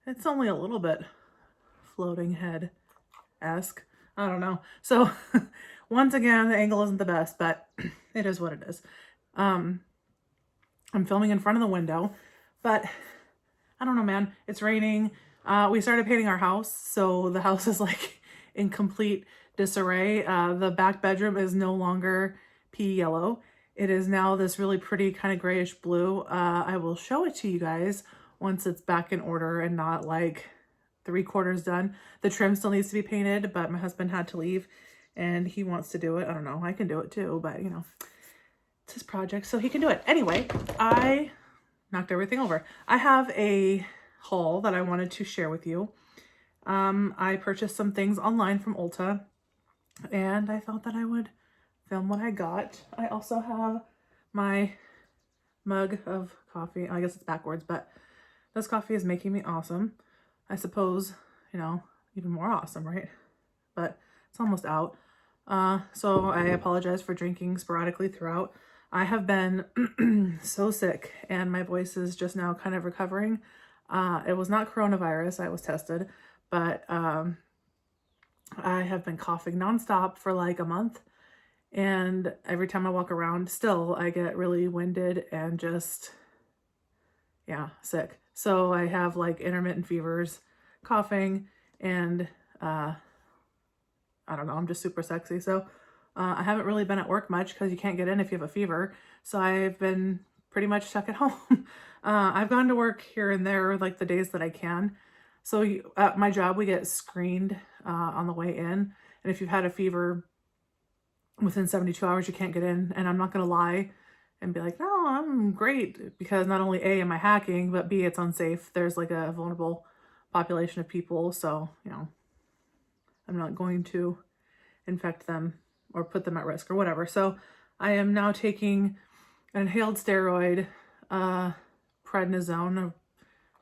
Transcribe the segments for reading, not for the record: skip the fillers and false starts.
It's only a little bit floating head-esque. I don't know. So once again, the angle isn't the best, but it is what it is. I'm filming in front of the window, but I don't know, man. It's raining. We started painting our house, so the house is like in complete disarray. The back bedroom is no longer pea yellow. It is now this really pretty kind of grayish blue. I will show it to you guys once it's back in order and not like 3/4 done. The trim still needs to be painted, but my husband had to leave and he wants to do it. I don't know. I can do it too, but you know, it's his project, so he can do it. Anyway, I knocked everything over. I have a haul that I wanted to share with you. I purchased some things online from Ulta and I thought that I would film what I got. I also have my mug of coffee. I guess it's backwards, but this coffee is making me awesome. I suppose, you know, even more awesome, right? But it's almost out. So I apologize for drinking sporadically throughout. I have been so sick and my voice is just now kind of recovering. It was not coronavirus. I was tested, but I have been coughing nonstop for like a month. And every time I walk around, still, I get really winded and just, yeah, sick. So I have like intermittent fevers, coughing, and I don't know, I'm just super sexy. So I haven't really been at work much because you can't get in if you have a fever. So I've been pretty much stuck at home. I've gone to work here and there like the days that I can. So at my job, we get screened on the way in. And if you've had a fever within 72 hours, you can't get in. And I'm not going to lie and be like, no, I'm great. Because not only A, am I hacking, but B, it's unsafe. There's like a vulnerable population of people. So, you know, I'm not going to infect them or put them at risk or whatever. So I am now taking an inhaled steroid, prednisone,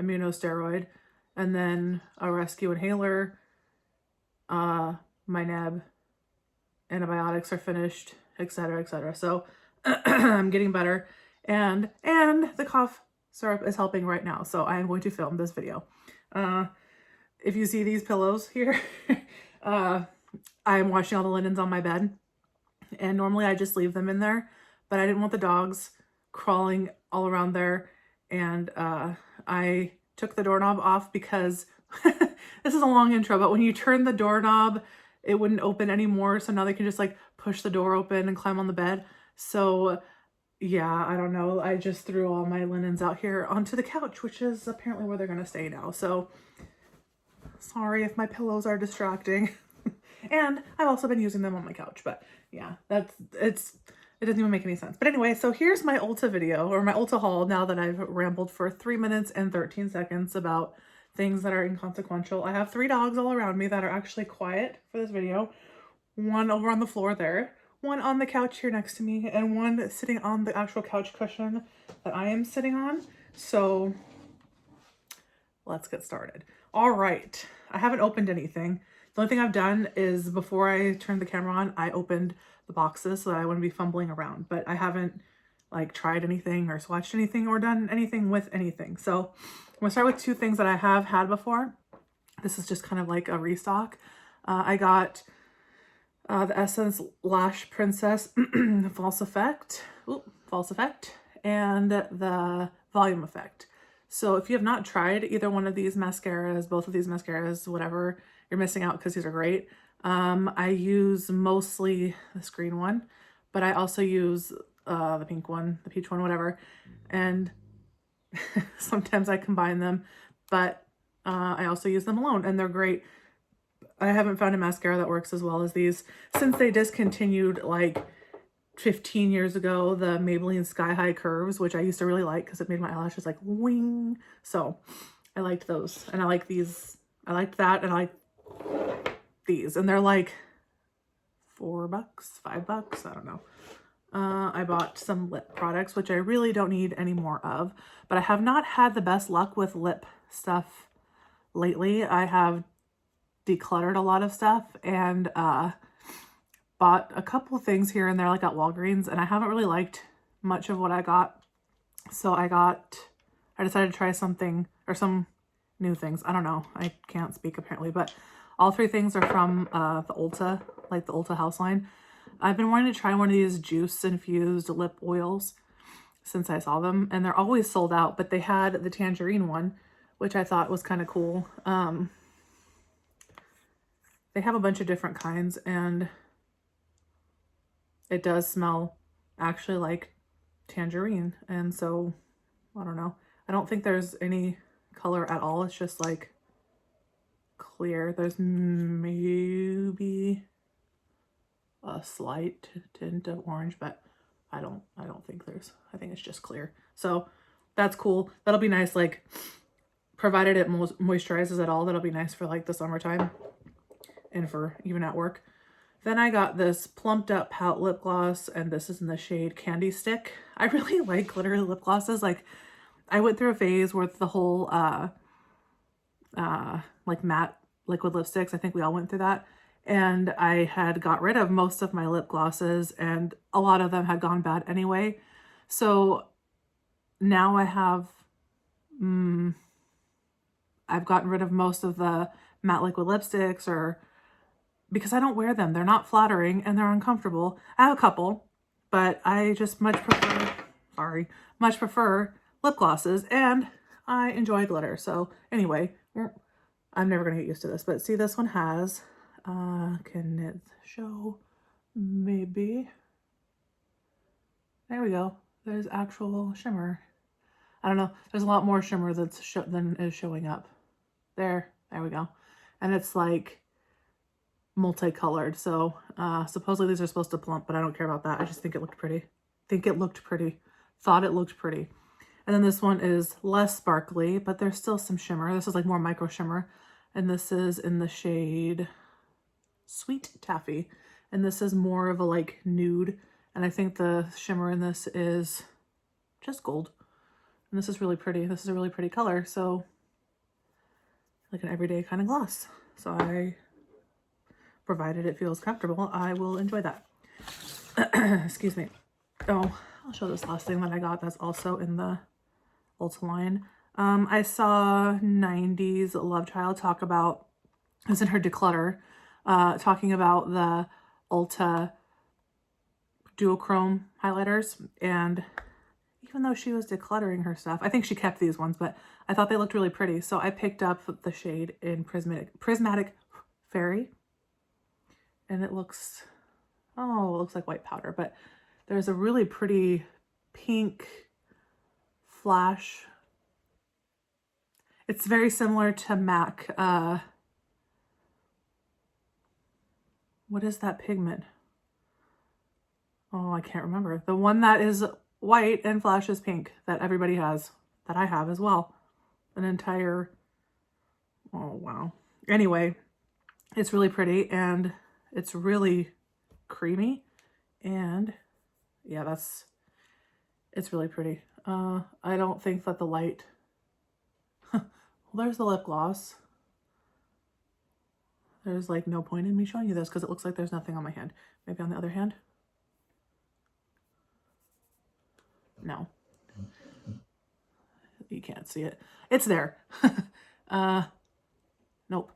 immunosteroid, and then a rescue inhaler. My nab antibiotics are finished, etc., etc. So I'm getting better, and the cough syrup is helping right now. So I am going to film this video. If you see these pillows here, I am washing all the linens on my bed, and normally I just leave them in there, but I didn't want the dogs crawling all around there, and I took the doorknob off because this is a long intro, but when you turn the doorknob, it wouldn't open anymore. So now they can just like push the door open and climb on the bed. So yeah, I don't know. I just threw all my linens out here onto the couch, which is apparently where they're going to stay now. So sorry if my pillows are distracting. And I've also been using them on my couch, but yeah, it doesn't even make any sense. But anyway, so here's my Ulta video, or my Ulta haul, now that I've rambled for 3 minutes and 13 seconds about things that are inconsequential. I have 3 dogs all around me that are actually quiet for this video. One over on the floor there, one on the couch here next to me, and one sitting on the actual couch cushion that I am sitting on. So let's get started. All right, I haven't opened anything. The only thing I've done is before I turned the camera on, I opened the boxes so that I wouldn't be fumbling around, but I haven't like tried anything or swatched anything or done anything with anything. So I'm gonna start with 2 things that I have had before. This is just kind of like a restock. I got the Essence Lash Princess False Effect, and the Volume Effect. So if you have not tried either one of these mascaras, both of these mascaras, whatever, you're missing out because these are great. I use mostly this green one, but I also use the pink one, the peach one, whatever. And sometimes I combine them, but I also use them alone, and they're great. I haven't found a mascara that works as well as these since they discontinued like 15 years ago the Maybelline Sky High Curves, which I used to really like because it made my eyelashes like wing. So I liked those, and I like these. I liked that, and I like these, and they're like $4, $5, I don't know. I bought some lip products, which I really don't need any more of, but I have not had the best luck with lip stuff lately. I have decluttered a lot of stuff and bought a couple things here and there, like at Walgreens, and I haven't really liked much of what I got. So I decided to try something or some new things. I don't know. I can't speak apparently, but all three things are from the Ulta, like the Ulta house line. I've been wanting to try one of these juice infused lip oils since I saw them, and they're always sold out, but they had the tangerine one, which I thought was kind of cool. They have a bunch of different kinds, and it does smell actually like tangerine, and so I don't know. I don't think there's any color at all. It's just like clear. There's maybe a slight tint of orange, but I don't think there's, I think it's just clear. So that's cool. That'll be nice, like, provided it moisturizes at all, that'll be nice for like the summertime and for even at work. Then I got this Plumped Up Pout lip gloss, and this is in the shade Candy Stick. I really like glittery lip glosses. Like, I went through a phase with the whole like matte liquid lipsticks. I think we all went through that. And I had got rid of most of my lip glosses, and a lot of them had gone bad anyway. So now I have, I've gotten rid of most of the matte liquid lipsticks, or because I don't wear them. They're not flattering and they're uncomfortable. I have a couple, but I just much prefer lip glosses, and I enjoy glitter. So anyway, I'm never going to get used to this, but see, this one has, can it show? Maybe. There we go. There's actual shimmer. I don't know. There's a lot more shimmer than is showing up. There we go. And it's like multicolored. So supposedly these are supposed to plump, but I don't care about that. I just think it looked pretty. Thought it looked pretty. And then this one is less sparkly, but there's still some shimmer. This is like more micro shimmer. And this is in the shade Sweet Taffy. And this is more of a like nude. And I think the shimmer in this is just gold. And this is really pretty. This is a really pretty color. So like an everyday kind of gloss. So provided it feels comfortable, I will enjoy that. Excuse me. Oh, I'll show this last thing that I got that's also in the Ulta line. I saw 90s Love Child talk about, it was in her declutter, talking about the Ulta duochrome highlighters, and even though she was decluttering her stuff, I think she kept these ones, but I thought they looked really pretty, so I picked up the shade in Prismatic Fairy, and it looks, it looks like white powder, but there's a really pretty pink flash. It's very similar to MAC. What is that pigment? Oh, I can't remember. The one that is white and flashes pink that everybody has, that I have as well. An entire, oh wow. Anyway, it's really pretty, and it's really creamy, and yeah, it's really pretty. I don't think that the light, well, there's the lip gloss. There's like no point in me showing you this because it looks like there's nothing on my hand. Maybe on the other hand. No. You can't see it. It's there. Nope.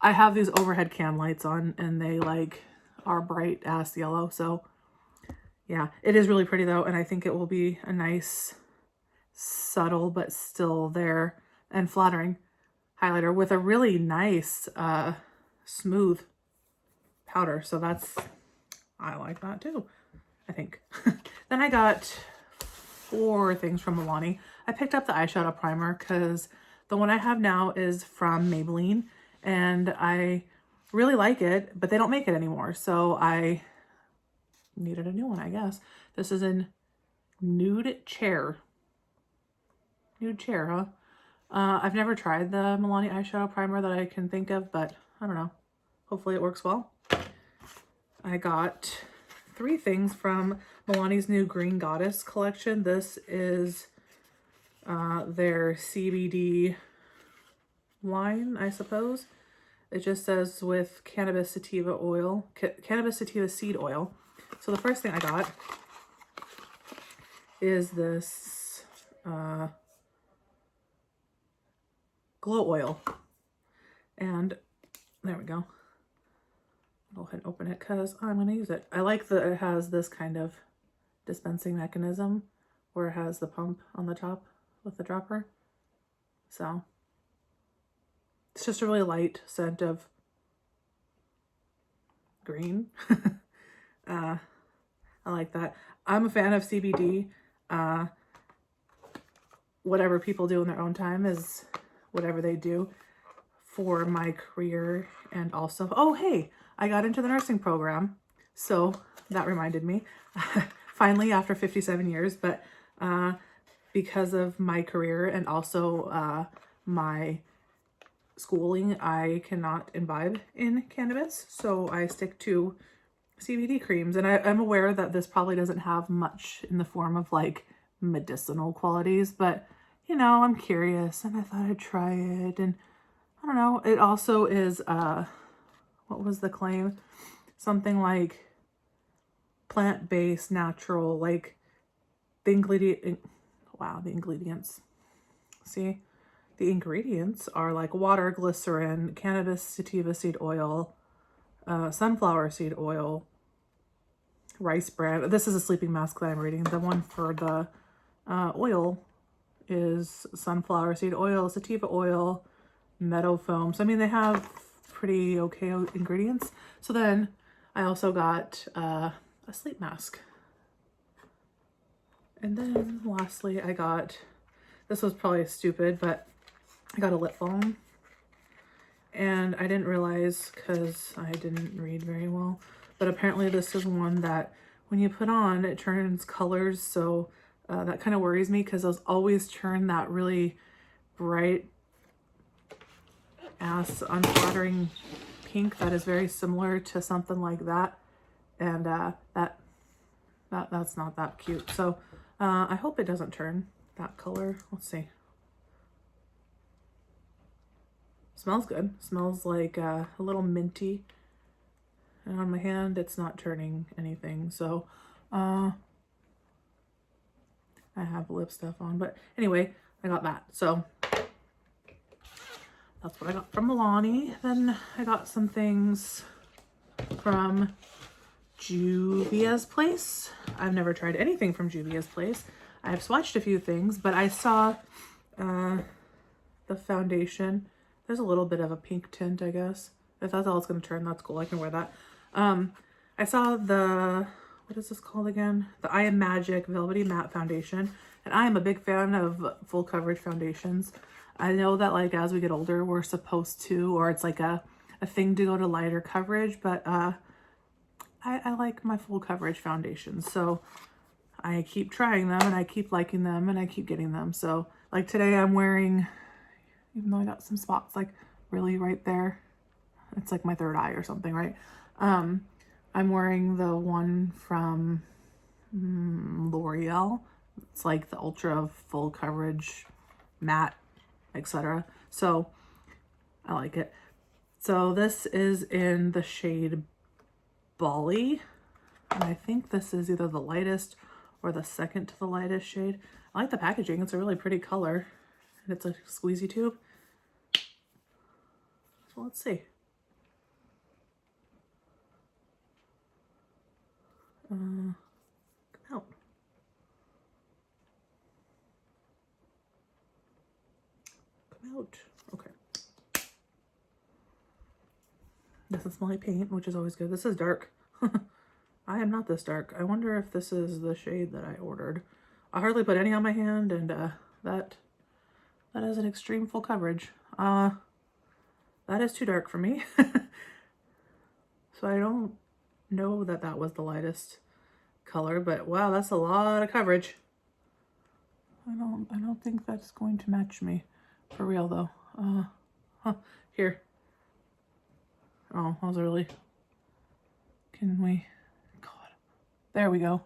I have these overhead cam lights on, and they like are bright ass yellow. So yeah, it is really pretty though. And I think it will be a nice, subtle, but still there and flattering highlighter with a really nice, smooth powder. So I like that too, I think. Then I got 4 things from Milani. I picked up the eyeshadow primer because the one I have now is from Maybelline, and I really like it, but they don't make it anymore. So I needed a new one, I guess. This is in Nude Chair. Nude Chair, huh? I've never tried the Milani eyeshadow primer that I can think of, but I don't know. Hopefully it works well. I got 3 things from Milani's new Green Goddess collection. This is their CBD line, I suppose. It just says with cannabis sativa oil, cannabis sativa seed oil. So the first thing I got is this glow oil. And there we go. Go ahead and open it because I'm going to use it. I like that it has this kind of dispensing mechanism where it has the pump on the top with the dropper. So it's just a really light scent of green. I like that. I'm a fan of CBD. Whatever people do in their own time is whatever they do. For my career and also, oh hey, I got into the nursing program, so that reminded me finally after 57 years, but because of my career and also my schooling, I cannot imbibe in cannabis, so I stick to CBD creams. And I'm aware that this probably doesn't have much in the form of like medicinal qualities, but you know, I'm curious and I thought I'd try it. And I don't know, it also is what was the claim? Something like plant-based, natural, like the ingredient, wow, the ingredients. See, the ingredients are like water, glycerin, cannabis sativa seed oil, sunflower seed oil, rice bran. This is a sleeping mask that I'm reading. The one for the oil is sunflower seed oil, sativa oil, meadow foam. So I mean, they have pretty okay ingredients. So then I also got a sleep mask. And then lastly, I got, this was probably stupid, but I got a lip balm. And I didn't realize because I didn't read very well, but apparently this is one that when you put on, it turns colors. So that kind of worries me because those always turn that really bright ass unflattering pink that is very similar to something like that. And that's not that cute. So I hope it doesn't turn that color. Let's see. Smells good. Smells like a little minty. And on my hand, it's not turning anything. So I have lip stuff on. But anyway, I got that. So that's what I got from Milani. Then I got some things from Juvia's Place. I've never tried anything from Juvia's Place. I've swatched a few things, but I saw the foundation. There's a little bit of a pink tint, I guess. If that's all it's going to turn, that's cool. I can wear that. I saw the, what is this called again? The I Am Magic Velvety Matte Foundation. And I am a big fan of full coverage foundations. I know that like as we get older, we're supposed to, or it's like a thing to go to lighter coverage, but I like my full coverage foundations. So I keep trying them and I keep liking them and I keep getting them. So like today I'm wearing, even though I got some spots like really right there, it's like my third eye or something, right? I'm wearing the one from L'Oreal. It's like the ultra full coverage matte, etc. So I like it. So this is in the shade Bali, and I think this is either the lightest or the second to the lightest shade. I like the packaging. It's a really pretty color, and it's a squeezy tube. So let's see. Come out. Come out. Okay. Doesn't smell like paint, which is always good. This is dark. I am not this dark. I wonder if this is the shade that I ordered. I hardly put any on my hand, and that is an extreme full coverage. That is too dark for me. So I don't know that that was the lightest color, but wow, that's a lot of coverage. I don't think that's going to match me for real though. Here. Oh, that was really, can we, God, there we go.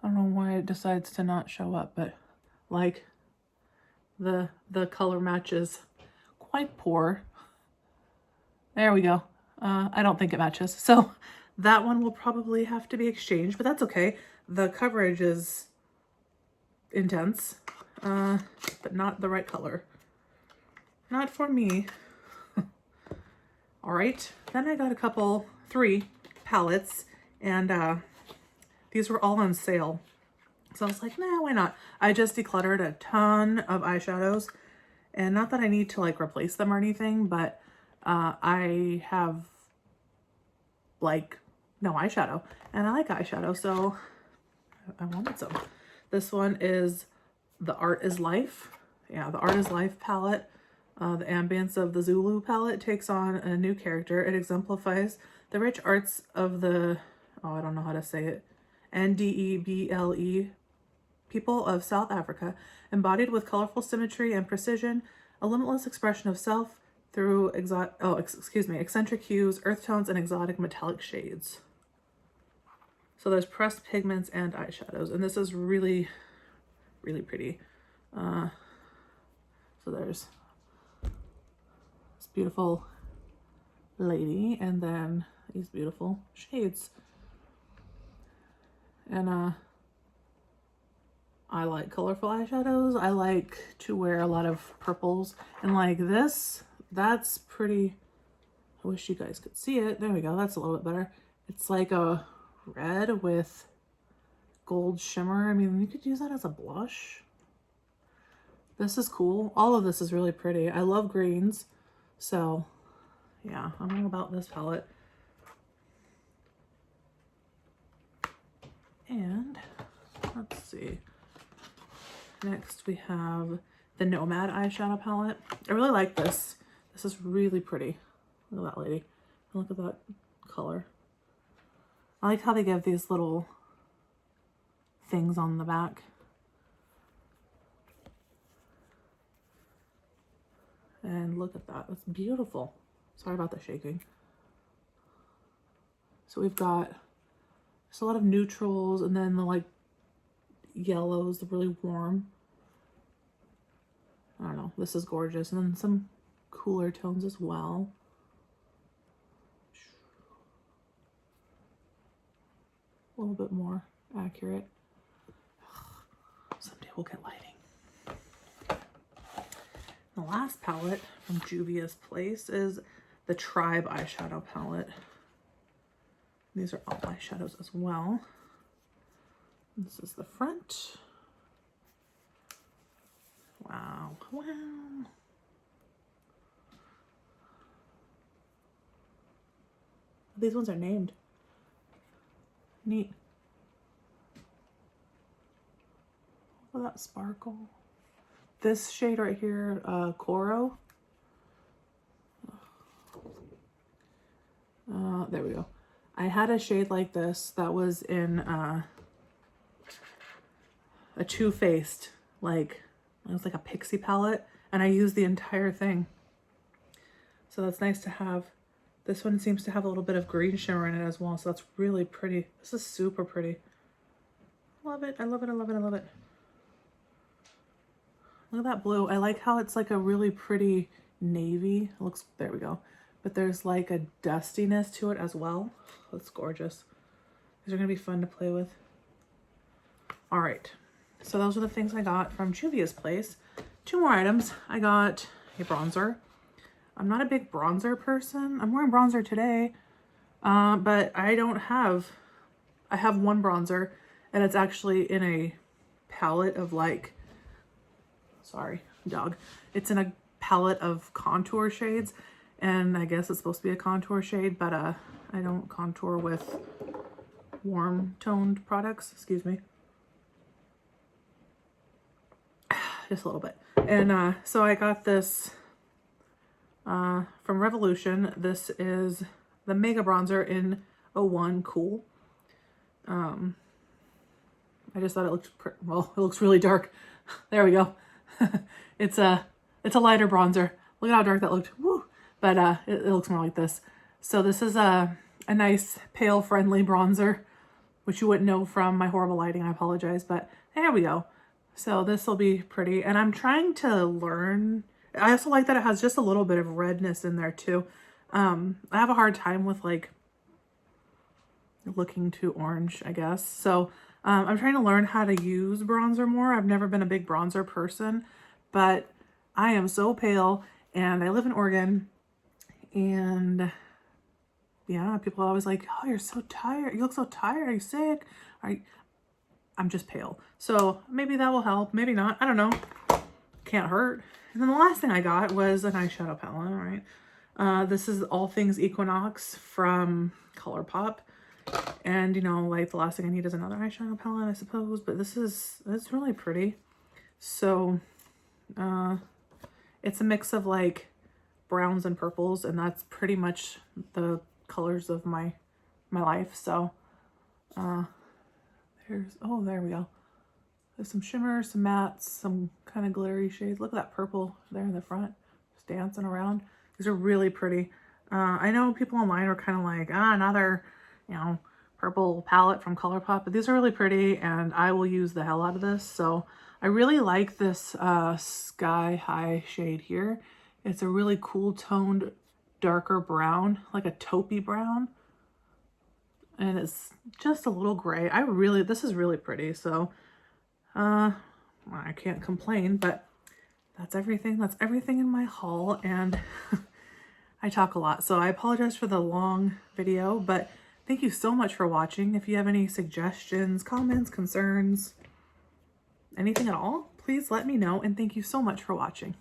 I don't know why it decides to not show up, but like the color matches quite poor. There we go. I don't think it matches. So that one will probably have to be exchanged, but that's okay. The coverage is intense, but not the right color. not for me. All right, then I got 3 palettes, and these were all on sale. So I was like, nah, why not? I just decluttered a ton of eyeshadows, and not that I need to like replace them or anything, but I have like no eyeshadow, and I like eyeshadow, so I wanted some. This one is the Art is Life. Yeah, the Art is Life palette. The ambience of the Zulu palette takes on a new character. It exemplifies the rich arts of the, oh, I don't know how to say it, Ndeble people of South Africa, embodied with colorful symmetry and precision, a limitless expression of self through eccentric hues, earth tones, and exotic metallic shades. So there's pressed pigments and eyeshadows, and this is really, really pretty. So there's this beautiful lady, and then these beautiful shades. And I like colorful eyeshadows. I like to wear a lot of purples, and like this, that's pretty. I wish you guys could see it. There we go. That's a little bit better. It's like a red with gold shimmer. I mean, you could use that as a blush. This is cool. All of this is really pretty. I love greens. So yeah, I'm all about this palette. And let's see. Next we have the Nomad eyeshadow palette. I really like this. This is really pretty. Look at that lady. Look at that color. I like how they give these little things on the back. And look at that. That's beautiful. Sorry about the shaking. So we've got just a lot of neutrals, and then the like yellows, the really warm. I don't know. This is gorgeous. And then some cooler tones as well. A little bit more accurate. Someday we'll get lighting. The last palette from Juvia's Place is the Tribe eyeshadow palette. These are all eyeshadows as well. This is the front. Wow. Wow. These ones are named. Neat. Look at that sparkle. This shade right here, Coral. There we go. I had a shade like this that was in a Too Faced, like, it was like a pixie palette, and I used the entire thing. So that's nice to have. This one seems to have a little bit of green shimmer in it as well, so that's really pretty. This is super pretty. Love it. I love it. I love it. I love it. Look at that blue. I like how it's like a really pretty navy. It looks, there we go. But there's like a dustiness to it as well. That's gorgeous. These are going to be fun to play with. All right. So those are the things I got from Juvia's Place. 2 more items. I got a bronzer. I'm not a big bronzer person. I'm wearing bronzer today, but I have one bronzer, and it's actually in a palette of like, sorry, dog. It's in a palette of contour shades, and I guess it's supposed to be a contour shade, but I don't contour with warm toned products. Excuse me. Just a little bit. And so I got this from Revolution. This is the Mega Bronzer in 01 Cool. I just thought it looked well, it looks really dark. There we go. It's a lighter bronzer. Look at how dark that looked. Woo! But it looks more like this. So this is a nice pale friendly bronzer, which you wouldn't know from my horrible lighting. I apologize, but there we go. So this will be pretty, and I'm trying to learn. I also like that it has just a little bit of redness in there too. I have a hard time with like looking too orange, I guess. So I'm trying to learn how to use bronzer more. I've never been a big bronzer person, but I am so pale, and I live in Oregon, and yeah, people are always like, oh, you're so tired. You look so tired. Are you sick? I'm just pale. So maybe that will help. Maybe not. I don't know. Can't hurt. And then the last thing I got was an eyeshadow palette, right? This is All Things Equinox from ColourPop. And, you know, like the last thing I need is another eyeshadow palette, I suppose. But it's really pretty. So, it's a mix of like browns and purples, and that's pretty much the colors of my life. So, there we go. There's some shimmers, some mattes, some kind of glittery shades. Look at that purple there in the front, just dancing around. These are really pretty. I know people online are kind of like, another, you know, purple palette from ColourPop, but these are really pretty, and I will use the hell out of this. So I really like this Sky High shade here. It's a really cool toned, darker brown, like a taupey brown. And it's just a little gray. This is really pretty. So, I can't complain, but that's everything. That's everything in my haul. And I talk a lot, so I apologize for the long video, but thank you so much for watching. If you have any suggestions, comments, concerns, anything at all, please let me know. And thank you so much for watching.